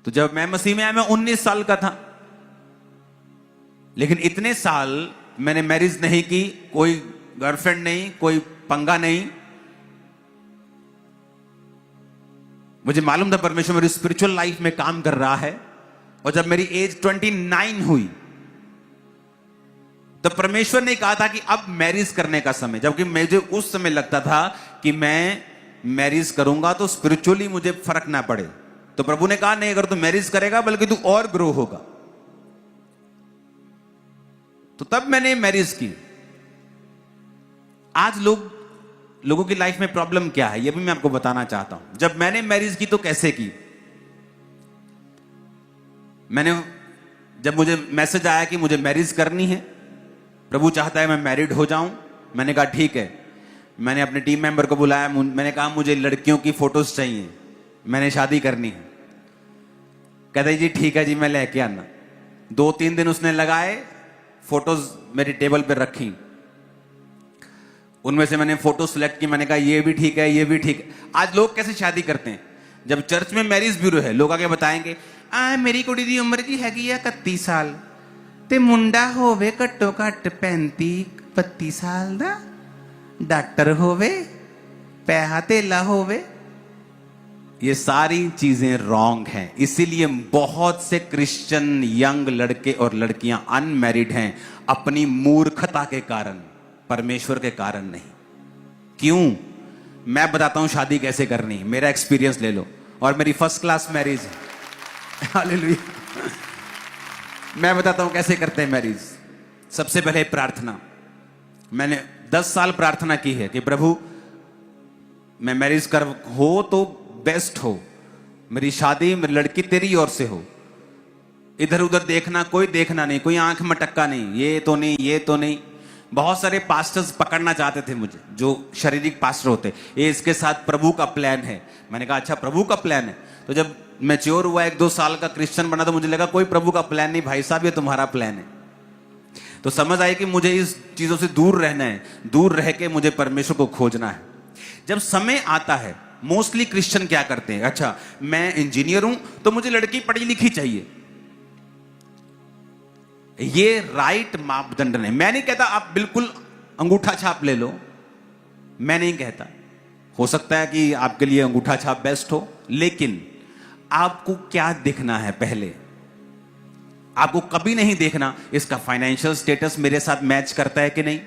तो जब मैं मसीह में आया मैं 19 साल का था, लेकिन इतने साल मैंने मैरिज नहीं की, कोई गर्लफ्रेंड नहीं, कोई पंगा नहीं। मुझे मालूम था परमेश्वर मेरी स्पिरिचुअल लाइफ में काम कर रहा है। और जब मेरी एज 29 हुई तो परमेश्वर ने कहा था कि अब मैरिज करने का समय, जबकि मुझे उस समय लगता था कि मैं मैरिज करूंगा तो स्पिरिचुअली मुझे फर्क ना पड़े। तो प्रभु ने कहा नहीं, अगर तू मैरिज करेगा बल्कि तू और ग्रो होगा। तो तब मैंने मैरिज की। आज लोगों की लाइफ में प्रॉब्लम क्या है यह भी मैं आपको बताना चाहता हूं। जब मैंने मैरिज की तो कैसे की, जब मुझे मैसेज आया कि मुझे मैरिज करनी है, प्रभु चाहता है मैं मैरिड हो जाऊं, मैंने कहा ठीक है। मैंने अपने टीम मेंबर को बुलाया, मैंने कहा मुझे लड़कियों की फोटोज चाहिए, मैंने शादी करनी है। कहते जी ठीक है जी, मैं लेके आना। 2-3 दिन उसने लगाए, फोटोज मेरी टेबल पर रखी। उनमें से मैंने फोटो सिलेक्ट की, मैंने कहा ये भी ठीक है, ये भी ठीक है। आज लोग कैसे शादी करते हैं, जब चर्च में मैरिज ब्यूरो है लोग आके बताएंगे मेरी कुड़ी दी उम्र जी हैगी 31 साल ते मुंडा होवे घट्टो घट 35-32 साल दा, डॉक्टर होवे, पैसा तेला होवे। ये सारी चीजें रॉन्ग हैं। इसीलिए बहुत से क्रिश्चियन यंग लड़के और लड़कियां अनमैरिड हैं, अपनी मूर्खता के कारण, परमेश्वर के कारण नहीं। क्यों? मैं बताता हूं शादी कैसे करनी है, मेरा एक्सपीरियंस ले लो। और मेरी फर्स्ट क्लास मैरिज है, हालेलुया। मैं बताता हूं कैसे करते हैं मैरिज। सबसे पहले प्रार्थना। मैंने 10 साल प्रार्थना की है कि प्रभु मैं मैरिज कर हो तो बेस्ट हो, मेरी शादी मेरी लड़की तेरी ओर से हो। इधर उधर देखना, कोई देखना नहीं, कोई आंख मटक्का नहीं, ये तो नहीं, ये तो नहीं। बहुत सारे पास्टर्स पकड़ना चाहते थे मुझे, जो शारीरिक पास्टर होते, ये इसके साथ प्रभु का प्लान है। मैंने कहा अच्छा प्रभु का प्लान है। तो जब मैच्योर हुआ, 1-2 साल का क्रिश्चियन बना, तो मुझे लगा कोई प्रभु का प्लान नहीं भाई साहब, ये तुम्हारा प्लान है। तो समझ आई कि मुझे इस चीजों से दूर रहना है, दूर रह के मुझे परमेश्वर को खोजना है। जब समय आता है, मोस्टली क्रिश्चियन क्या करते हैं, अच्छा मैं इंजीनियर हूं तो मुझे लड़की पढ़ी लिखी चाहिए। ये राइट मापदंड नहीं। मैं नहीं कहता आप बिल्कुल अंगूठा छाप ले लो, मैं नहीं कहता। हो सकता है कि आपके लिए अंगूठा छाप बेस्ट हो, लेकिन आपको क्या दिखना है पहले। आपको कभी नहीं देखना इसका फाइनेंशियल स्टेटस मेरे साथ मैच करता है कि नहीं,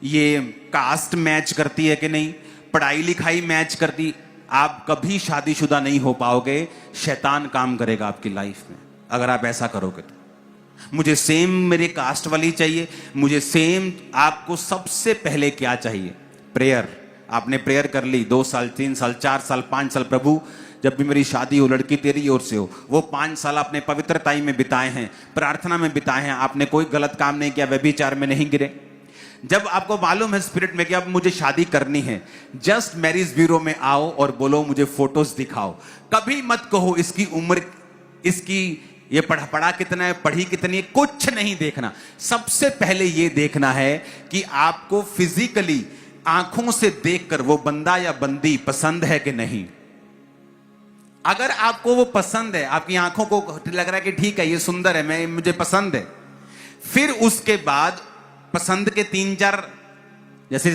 ये कास्ट मैच करती है कि नहीं, पढ़ाई लिखाई मैच करती। आप कभी शादीशुदा नहीं हो पाओगे, शैतान काम करेगा आपकी लाइफ में अगर आप ऐसा करोगे तो। मुझे सेम मेरे कास्ट वाली चाहिए, मुझे सेम। आपको सबसे पहले क्या चाहिए? प्रेयर। आपने प्रेयर कर ली 2 साल, 3 साल, 4 साल, 5 साल, प्रभु जब भी मेरी शादी हो, लड़की तेरी ओर से हो। वो 5 साल आपने पवित्रताई में बिताए हैं, प्रार्थना में बिताए हैं, आपने कोई गलत काम नहीं किया, व्यभिचार में नहीं गिरे। जब आपको मालूम है स्पिरिट में कि अब मुझे शादी करनी है, जस्ट मैरिज ब्यूरो में आओ और बोलो मुझे फोटोज दिखाओ। कभी मत कहो इसकी उम्र, इसकी ये पढ़ा कितना है, पढ़ी कितनी है, कुछ नहीं देखना। सबसे पहले ये देखना है कि आपको फिजिकली आंखों से देखकर वो बंदा या बंदी पसंद है कि नहीं। अगर आपको वो पसंद है, आपकी आंखों को लग रहा है कि ठीक है ये सुंदर है, मुझे पसंद है, फिर उसके बाद पसंद के 3-4, जैसे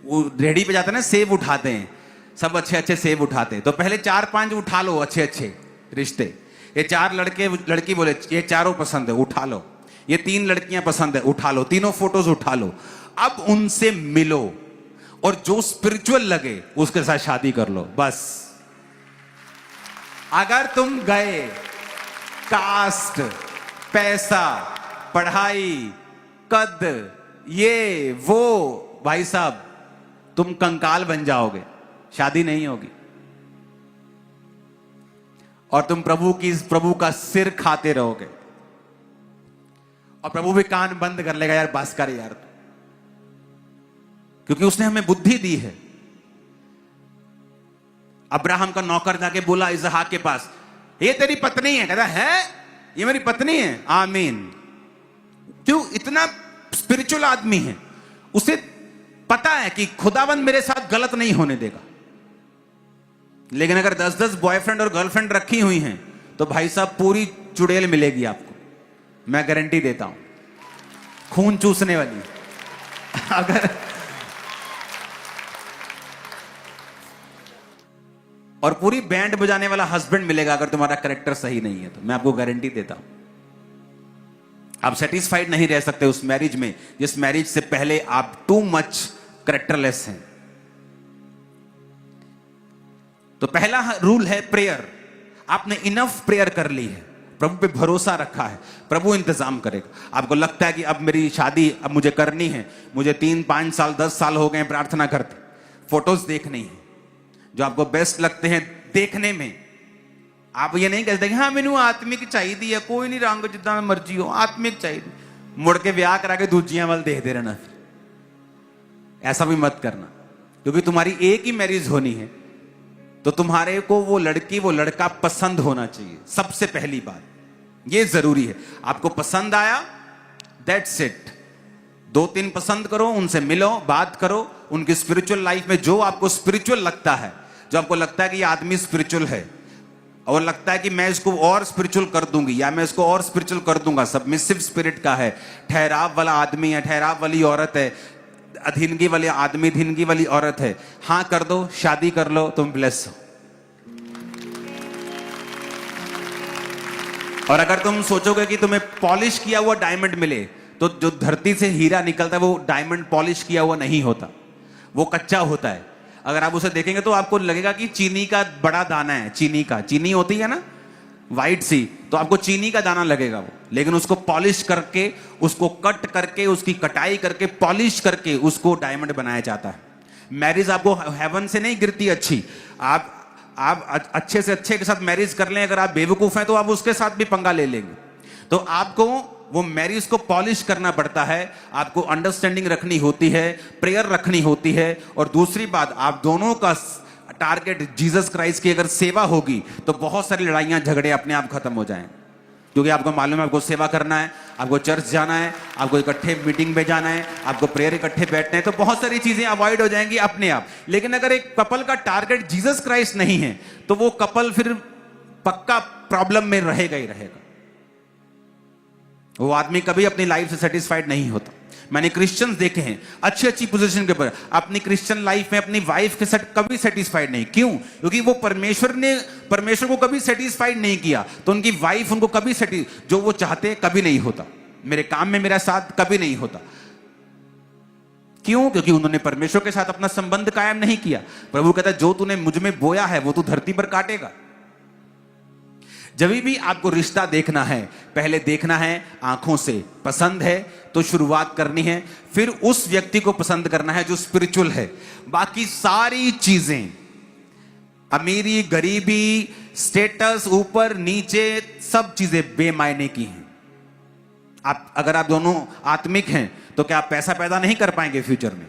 वो रेडी पे जाते हैं ना, सेब उठाते हैं, सब अच्छे अच्छे सेब उठाते हैं, तो पहले 4-5 उठा लो अच्छे अच्छे रिश्ते। ये 4 लड़की बोले ये चारों पसंद है, उठा लो। ये 3 लड़कियां पसंद है, उठा लो, तीनों फोटोज उठा लो। अब उनसे मिलो और जो स्पिरिचुअल लगे उसके साथ शादी कर लो, बस। अगर तुम गए कास्ट, पैसा, पढ़ाई, कद, ये वो, भाई साहब तुम कंकाल बन जाओगे, शादी नहीं होगी। और तुम प्रभु का सिर खाते रहोगे। और प्रभु भी कान बंद कर लेगा, यार बस कर यार, क्योंकि उसने हमें बुद्धि दी है। अब्राहम का नौकर जाके बोला इसहाक के पास, ये तेरी पत्नी है? कहता है ये मेरी पत्नी है। आमीन। क्यों? इतना स्पिरिचुअल आदमी है, उसे पता है कि खुदाबंद मेरे साथ गलत नहीं होने देगा। लेकिन अगर 10-10 बॉयफ्रेंड और गर्लफ्रेंड रखी हुई हैं तो भाई साहब पूरी चुड़ैल मिलेगी आपको, मैं गारंटी देता हूं, खून चूसने वाली। अगर और पूरी बैंड बजाने वाला हस्बैंड मिलेगा अगर तुम्हारा करेक्टर सही नहीं है तो, मैं आपको गारंटी देता हूं। आप सेटिस्फाइड नहीं रह सकते उस मैरिज में जिस मैरिज से पहले आप टू मच करेक्टरलेस हैं। तो पहला रूल है प्रेयर। आपने इनफ प्रेयर कर ली है, प्रभु पे भरोसा रखा है, प्रभु इंतजाम करेगा। आपको लगता है कि अब मेरी शादी अब मुझे करनी है, मुझे 3, 5 साल 10 साल हो गए प्रार्थना करते, फोटोज देखनी है जो आपको बेस्ट लगते हैं देखने में। आप ये नहीं कहते कि हाँ मैनू आत्मिक चाहिए, कोई नहीं रंग जितना मर्जी हो, आत्मिक चाहिए, मुड़ के ब्याह करा के दूजियां वाल देखते रहना। ऐसा भी मत करना, क्योंकि तुम्हारी एक ही मैरिज होनी है तो तुम्हारे को वो लड़की वो लड़का पसंद होना चाहिए। सबसे पहली बात ये जरूरी है। आपको पसंद आया, दैट्स इट। 2-3 पसंद करो, उनसे मिलो, बात करो, उनकी स्पिरिचुअल लाइफ में जो आपको स्पिरिचुअल लगता है, जो आपको लगता है कि ये आदमी स्पिरिचुअल है और लगता है कि मैं इसको और स्पिरिचुअल कर दूंगी या मैं इसको और स्पिरिचुअल कर दूंगा, सबमिसिव स्पिरिट का है, ठहराव वाला आदमी है, ठहराव वाली औरत है, अधीनगी वाले आदमी, अधीनगी वाली औरत है, हां कर दो, शादी कर लो, तुम ब्लेस हो। और अगर तुम सोचोगे कि तुम्हें पॉलिश किया हुआ डायमंड मिले, तो जो धरती से हीरा निकलता है वो डायमंड पॉलिश किया हुआ नहीं होता, वो कच्चा होता है। अगर आप उसे देखेंगे तो आपको लगेगा कि चीनी का बड़ा दाना है, चीनी होती है ना वाइट सी, तो आपको चीनी का दाना लगेगा वो, लेकिन उसको पॉलिश करके, उसको कट करके, उसकी कटाई करके, पॉलिश करके उसको डायमंड बनाया जाता है। मैरिज आपको हेवन से नहीं गिरती अच्छी। आप अच्छे से अच्छे के साथ मैरिज कर लें, अगर आप बेवकूफ हैं तो आप उसके साथ भी पंगा ले लेंगे। तो आपको वो मैरिज को पॉलिश करना पड़ता है, आपको अंडरस्टैंडिंग रखनी होती है, प्रेयर रखनी होती है। और दूसरी बात, आप दोनों का टारगेट जीसस क्राइस्ट की अगर सेवा होगी तो बहुत सारी लड़ाइयां झगड़े अपने आप खत्म हो जाएं, क्योंकि आपको मालूम है आपको सेवा करना है, आपको चर्च जाना है, आपको इकट्ठे मीटिंग में जाना है, आपको प्रेयर इकट्ठे बैठना है, तो बहुत सारी चीजें अवॉइड हो जाएंगी अपने आप। लेकिन अगर एक कपल का टारगेट जीसस क्राइस्ट नहीं है तो वो कपल फिर पक्का प्रॉब्लम में रहेगा ही रहेगा। वो आदमी कभी अपनी लाइफ से सेटिस्फाइड नहीं होता। मैंने क्रिश्चियंस देखे हैं अच्छी अच्छी पोजीशन के ऊपर, अपनी क्रिश्चियन लाइफ में अपनी वाइफ के साथ कभी सेटिस्फाइड नहीं। क्यों? क्योंकि वो परमेश्वर को कभी सेटिस्फाइड नहीं किया, तो उनकी वाइफ उनको कभी जो वो चाहते कभी नहीं होता। मेरे काम में मेरा साथ कभी नहीं होता। क्यों? क्योंकि उन्होंने परमेश्वर के साथ अपना संबंध कायम नहीं किया। प्रभु कहता है जो तूने मुझ में बोया है वो तू धरती पर काटेगा। जब भी आपको रिश्ता देखना है, पहले देखना है आंखों से, पसंद है तो शुरुआत करनी है, फिर उस व्यक्ति को पसंद करना है जो स्पिरिचुअल है। बाकी सारी चीजें, अमीरी गरीबी, स्टेटस, ऊपर नीचे, सब चीजें बेमायने की हैं। अगर आप दोनों आत्मिक हैं तो क्या आप पैसा पैदा नहीं कर पाएंगे फ्यूचर में?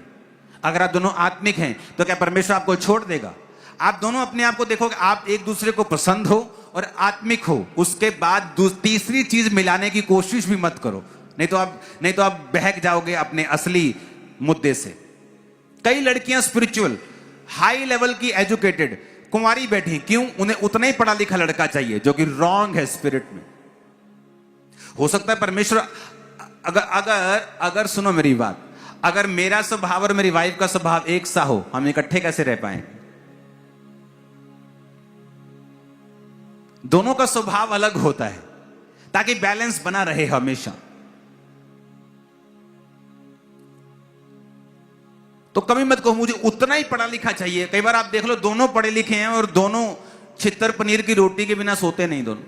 अगर आप दोनों आत्मिक हैं तो क्या परमेश्वर आपको छोड़ देगा? आप दोनों अपने आप को देखोगे, आप एक दूसरे को पसंद हो और आत्मिक हो, उसके बाद तीसरी चीज मिलाने की कोशिश भी मत करो, नहीं तो आप बहक जाओगे अपने असली मुद्दे से। कई लड़कियां स्पिरिचुअल, हाई लेवल की एजुकेटेड, कुंवारी बैठी, क्यों? उन्हें उतना ही पढ़ा लिखा लड़का चाहिए, जो कि रॉन्ग है स्पिरिट में। हो सकता है परमेश्वर अगर सुनो मेरी बात, अगर मेरा स्वभाव और मेरी वाइफ का स्वभाव एक सा हो, हम इकट्ठे कैसे रह पाएंगे? दोनों का स्वभाव अलग होता है ताकि बैलेंस बना रहे हमेशा। तो कभी मत कहो मुझे उतना ही पढ़ा लिखा चाहिए। कई बार आप देख लो दोनों पढ़े लिखे हैं और दोनों छितर पनीर की रोटी के बिना सोते नहीं। दोनों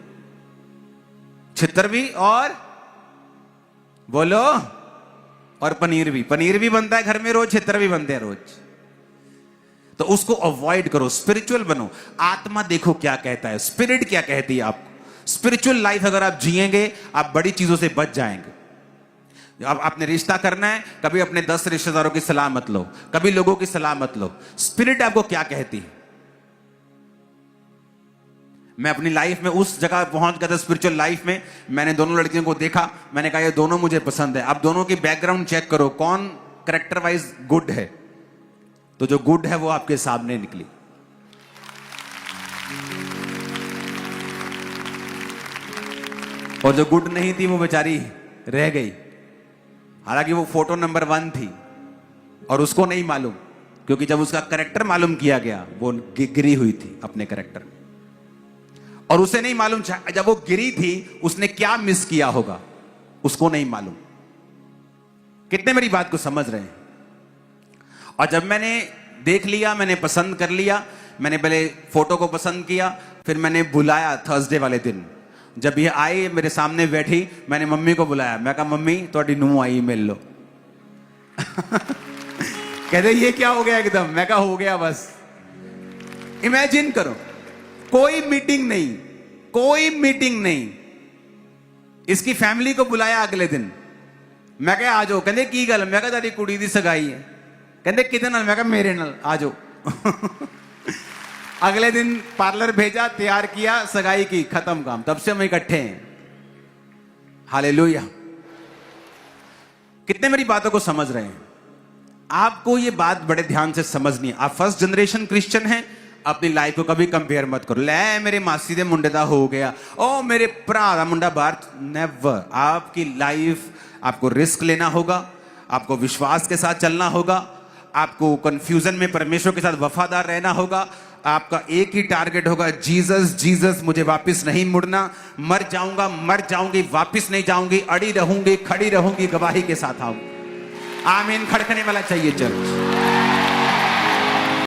छितर भी और बोलो और पनीर भी बनता है घर में रोज, छितर भी बनते हैं रोज। तो उसको अवॉइड करो, स्पिरिचुअल बनो। आत्मा देखो क्या कहता है, स्पिरिट क्या कहती है आपको। स्पिरिचुअल लाइफ अगर आप जिएंगे आप बड़ी चीजों से बच जाएंगे। अब आपने रिश्ता करना है, कभी अपने 10 रिश्तेदारों की सलाह मत लो, कभी लोगों की सलाह मत लो। स्पिरिट आपको क्या कहती है? मैं अपनी लाइफ में उस जगह पहुंच गया था स्पिरिचुअल लाइफ में, मैंने दोनों लड़कियों को देखा, मैंने कहा ये दोनों मुझे पसंद है। अब दोनों की बैकग्राउंड चेक करो, कौन कैरेक्टर वाइज गुड है, तो जो गुड है वो आपके सामने निकली। और जो गुड नहीं थी वो बेचारी रह गई। हालांकि वो फोटो नंबर 1 थी और उसको नहीं मालूम, क्योंकि जब उसका करेक्टर मालूम किया गया वो गिरी हुई थी अपने करेक्टर में, और उसे नहीं मालूम जब वो गिरी थी उसने क्या मिस किया होगा, उसको नहीं मालूम। कितने मेरी बात को समझ रहे हैं? और जब मैंने देख लिया, मैंने पसंद कर लिया, मैंने पहले फोटो को पसंद किया, फिर मैंने बुलाया थर्सडे वाले दिन। जब ये आई मेरे सामने बैठी, मैंने मम्मी को बुलाया। मैं कहा मम्मी थोड़ी नूह आई, मिल लो। कहते ये क्या हो गया एकदम? मैं कहा हो गया बस। इमेजिन करो, कोई मीटिंग नहीं, कोई मीटिंग नहीं। इसकी फैमिली को बुलाया अगले दिन। मैं कहा आ जाओ। कहते की गल? मैं कहा तेरी कुड़ी दी सगाई है। कहते किदे नाल? मैं कहा मेरे नाल, आ जाओ। अगले दिन पार्लर भेजा, तैयार किया, सगाई की, खत्म काम। तब से हम इकट्ठे हैं। हालेलुया। कितने मेरी बातों को समझ रहे हैं? आपको ये बात बड़े ध्यान से समझनी है। आप फर्स्ट जनरेशन क्रिश्चियन हैं, अपनी लाइफ को कभी कंपेयर मत करो। ले मेरे मासी दे मुंडे दा हो गया, ओ मेरे भरा दा मुंडा बाहर। नेवर। आपकी लाइफ, आपको रिस्क लेना होगा, आपको विश्वास के साथ चलना होगा, आपको कंफ्यूजन में परमेश्वर के साथ वफादार रहना होगा। आपका एक ही टारगेट होगा, जीसस जीसस, मुझे वापस नहीं मुड़ना। मर जाऊंगा, मर जाऊंगी, वापस नहीं जाऊंगी, अड़ी रहूंगी, खड़ी रहूंगी, गवाही के साथ आऊंगी। आमीन। खड़कने वाला चाहिए चर्च।